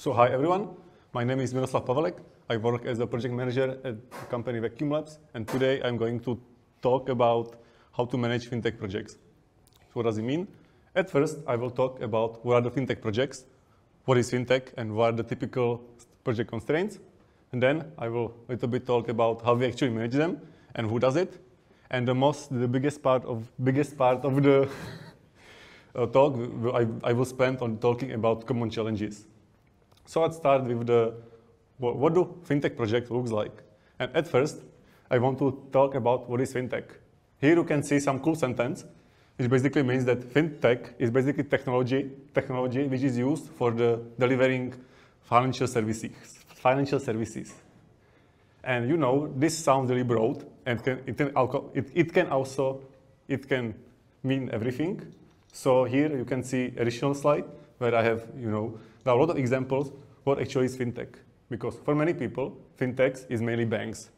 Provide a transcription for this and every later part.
So hi everyone, my name is Miroslav Pavelek. I work as a project manager at the company Vacuum Labs, and today I'm going to talk about how to manage fintech projects. So what does it mean? At first, I will talk about what are the fintech projects, what is fintech, and what are the typical project constraints. And then I will a little bit talk about how we actually manage them and who does it. And the biggest part of the talk I will spend on talking about common challenges. So let's start with what do fintech project looks like. And at first, I want to talk about what is fintech. Here you can see some cool sentence, which basically means that fintech is basically technology which is used for the delivering financial services. And you know, this sounds really broad, and it can mean everything. So here you can see additional slide where I have, there are a lot of examples what actually is fintech. Because for many people, fintech is mainly banks.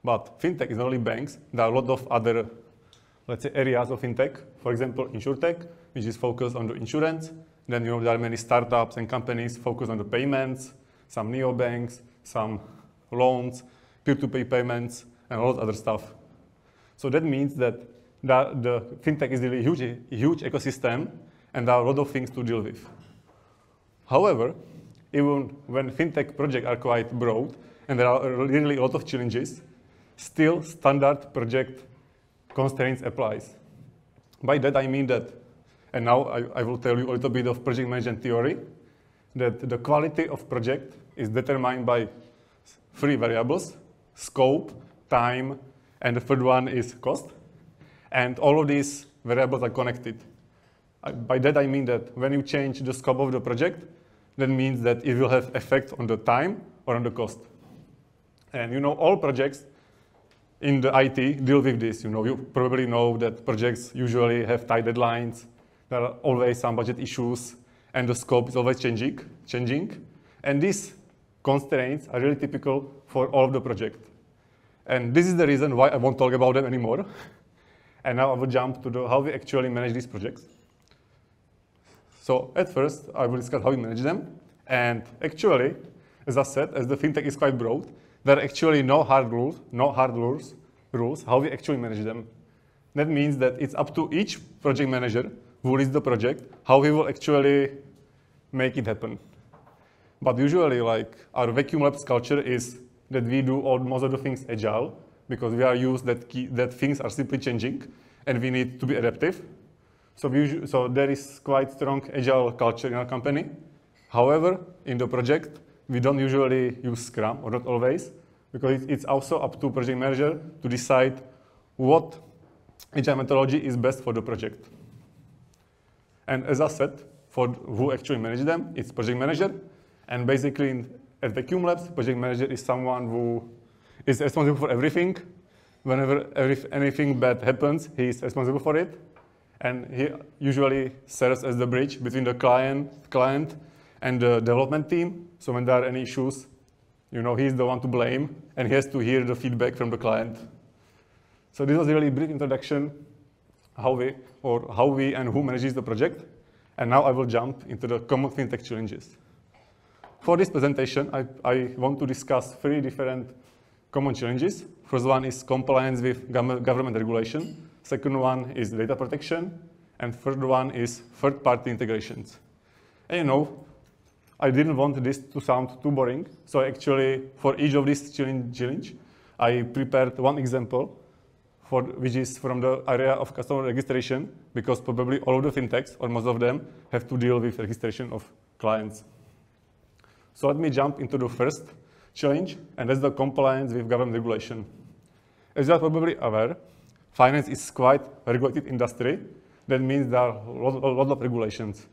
But fintech is not only banks, there are a lot of other, let's say, areas of fintech. For example, insurtech, which is focused on the insurance. Then there are many startups and companies focused on the payments, some neobanks, some loans, peer-to-peer payments, and a lot of other stuff. So that means that the fintech is really a huge ecosystem, and there are a lot of things to deal with. However, even when fintech projects are quite broad, and there are really a lot of challenges, still standard project constraints applies. By that I mean that, and now I will tell you a little bit of project management theory, that the quality of project is determined by three variables: scope, time, and the third one is cost. And all of these variables are connected. By that I mean that when you change the scope of the project, that means that it will have effect on the time or on the cost. And all projects in the IT deal with this. You probably know that projects usually have tight deadlines. There are always some budget issues, and the scope is always changing. And these constraints are really typical for all of the projects. And this is the reason why I won't talk about them anymore. And now I will jump to how we actually manage these projects. So at first, I will discuss how we manage them. And actually, as I said, as the fintech is quite broad, there are actually no hard rules how we actually manage them. That means that it's up to each project manager who leads the project, how he will actually make it happen. But usually, our Vacuum Labs culture is that we do most of the things agile, because we are used that things are simply changing, and we need to be adaptive. So there is quite strong agile culture in our company. However, in the project, we don't usually use Scrum, or not always, because it's also up to project manager to decide what agile methodology is best for the project. And as I said, for who actually manage them, it's project manager. And basically, at Vacuum Labs, project manager is someone who is responsible for everything. Whenever anything bad happens, he is responsible for it. And he usually serves as the bridge between the client and the development team. So when there are any issues, he's the one to blame, and he has to hear the feedback from the client. So this was a really brief introduction how we and who manages the project. And now I will jump into the common fintech challenges. For this presentation, I want to discuss three different common challenges. First one is compliance with government regulation. Second one is data protection. And third one is third-party integrations. And I didn't want this to sound too boring. So actually, for each of these challenge, I prepared one example, which is from the area of customer registration, because probably all of the fintechs, or most of them, have to deal with registration of clients. So let me jump into the first challenge, and that's the compliance with government regulation. As you are probably aware, finance is quite a regulated industry. That means there are a lot of regulations.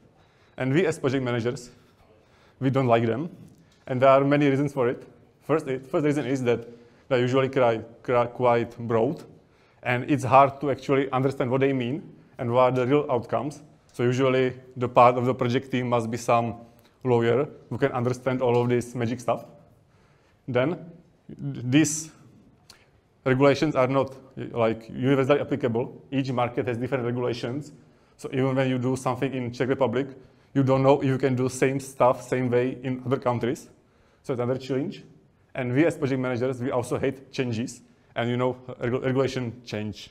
And we as project managers, we don't like them. And there are many reasons for it. First reason is that they're usually quite broad. And it's hard to actually understand what they mean and what are the real outcomes. So usually the part of the project team must be some lawyer who can understand all of this magic stuff. Then these regulations are not universally applicable. Each market has different regulations. So even when you do something in Czech Republic, you don't know if you can do same stuff, same way in other countries. So it's another challenge. And we as project managers, we also hate changes and regulation change.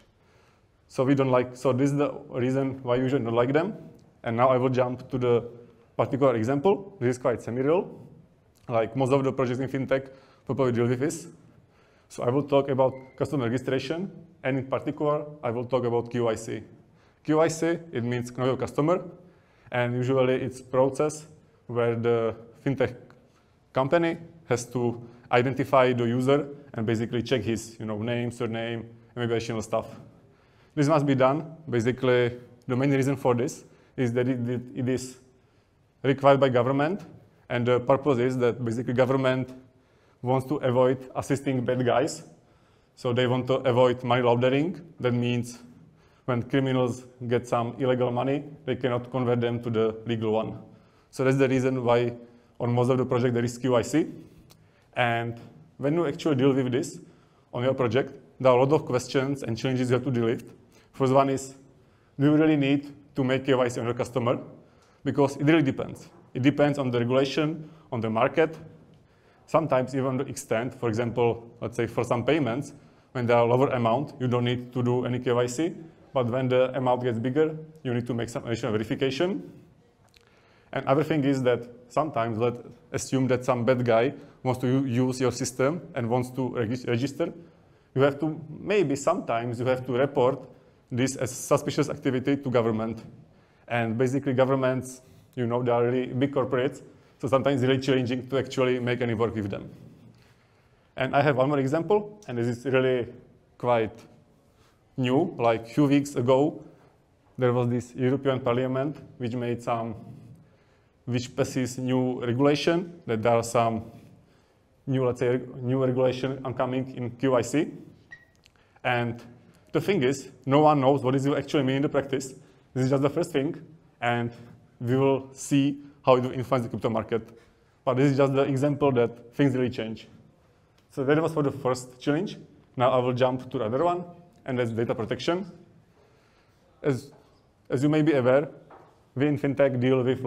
So we don't like, so this is the reason why we usually don't like them. And now I will jump to the particular example. This is quite semi-real. Like most of the projects in fintech probably deal with this. So I will talk about customer registration, and in particular, I will talk about QIC. QIC, it means know your customer, and usually it's a process where the fintech company has to identify the user and basically check his name, surname, and maybe additional stuff. This must be done. Basically, the main reason for this is that it is required by government, and the purpose is that basically government wants to avoid assisting bad guys. So they want to avoid money laundering. That means when criminals get some illegal money, they cannot convert them to the legal one. So that's the reason why on most of the project there is QIC. And when you actually deal with this on your project, there are a lot of questions and challenges you have to deal with. First one is, do you really need to make KYC on your customer? Because it really depends. It depends on the regulation, on the market, sometimes even the extent. For example, let's say for some payments, when they are lower amount, you don't need to do any KYC. But when the amount gets bigger, you need to make some additional verification. And other thing is that sometimes, let's assume that some bad guy wants to use your system and wants to register. You have to, maybe sometimes you have to report this as suspicious activity to government. And basically governments, they are really big corporates, so sometimes it's really challenging to actually make any work with them. And I have one more example, and this is really quite new. Like a few weeks ago, there was this European Parliament which passes new regulation, that there are some new regulation coming in QIC. And the thing is, no one knows what this will actually mean in the practice. This is just the first thing, and we will see how it will influence the crypto market. But this is just the example that things really change. So that was for the first challenge. Now I will jump to the other one, and that's data protection. As you may be aware, we in fintech deal with a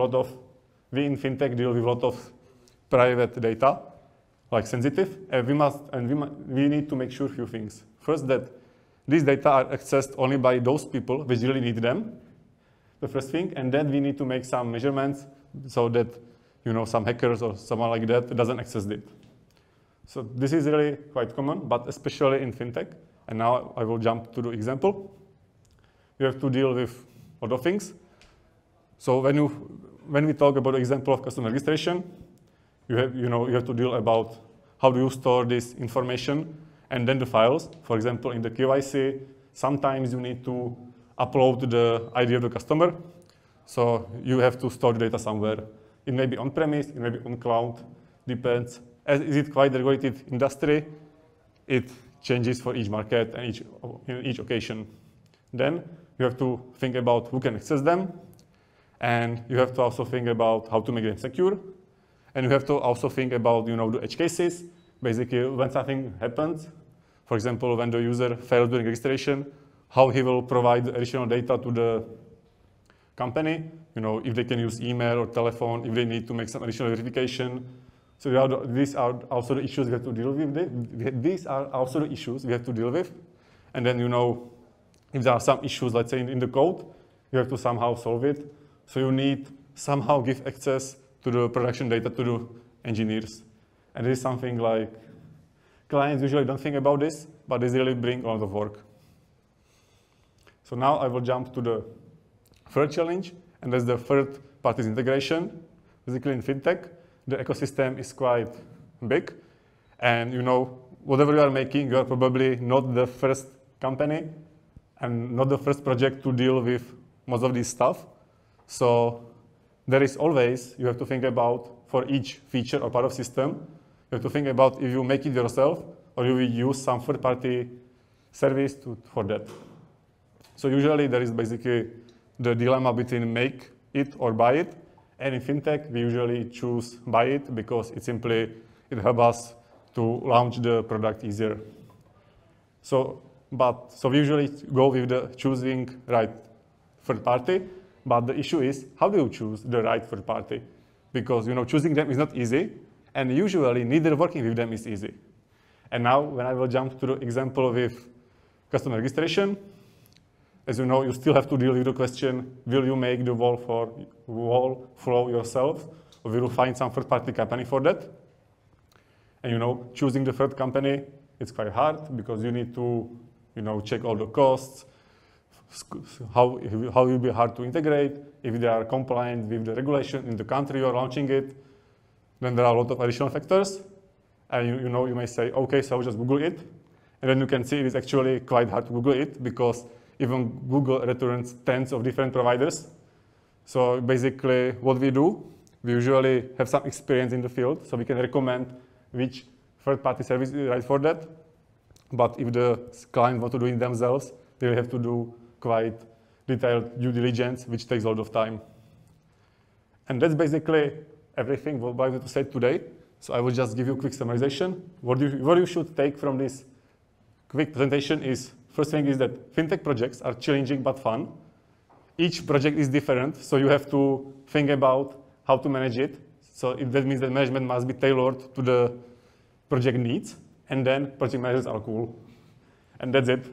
lot of private data, like sensitive, and we need to make sure a few things. First, that these data are accessed only by those people which really need them, the first thing, and then we need to make some measurements so that some hackers or someone like that doesn't access it. So this is really quite common, but especially in fintech. And now I will jump to the example. You have to deal with a lot of things. So when we talk about the example of customer registration, you have to deal about how do you store this information and then the files. For example, in the KYC, sometimes you need to upload the ID of the customer. So you have to store the data somewhere. It may be on-premise, it may be on cloud, depends. As is it quite a regulated industry, it changes for each market and each occasion. Then you have to think about who can access them, and you have to also think about how to make them secure, and you have to also think about the edge cases. Basically, when something happens, for example, when the user fails during registration, how he will provide additional data to the company, if they can use email or telephone, if they need to make some additional verification. So these are also the issues we have to deal with. These are also the issues we have to deal with. And then, if there are some issues, let's say in the code, you have to somehow solve it. So you need somehow give access to the production data to the engineers. And this is something like clients usually don't think about this, but this really brings a lot of work. So now I will jump to the third challenge, and that's the third party's integration. Basically in fintech, the ecosystem is quite big, and whatever you are making, you are probably not the first company and not the first project to deal with most of this stuff. So there is always, you have to think about for each feature or part of system, you have to think about if you make it yourself or you will use some third-party service for that. So usually there is basically the dilemma between make it or buy it. And in fintech, we usually choose buy it because it helps us to launch the product easier. So we usually go with the choosing right third party. But the issue is, how do you choose the right third party? Because choosing them is not easy, and usually neither working with them is easy. And now, when I will jump to the example with customer registration, as you know, you still have to deal with the question, will you make the whole flow yourself, or will you find some third-party company for that? And choosing the third company, it's quite hard because you need to check all the costs, how it will be hard to integrate, if they are compliant with the regulation in the country you are launching it. Then there are a lot of additional factors. And you may say, okay, so I'll just Google it. And then you can see it is actually quite hard to Google it because even Google returns tens of different providers. So basically what we do, we usually have some experience in the field, so we can recommend which third-party service is right for that. But if the client wants to do it themselves, they will have to do quite detailed due diligence, which takes a lot of time. And that's basically everything what I want to say today. So I will just give you a quick summarization. What you should take from this quick presentation is, first thing is that fintech projects are challenging but fun. Each project is different, so you have to think about how to manage it. So that means that management must be tailored to the project needs, and then project managers are cool. And that's it.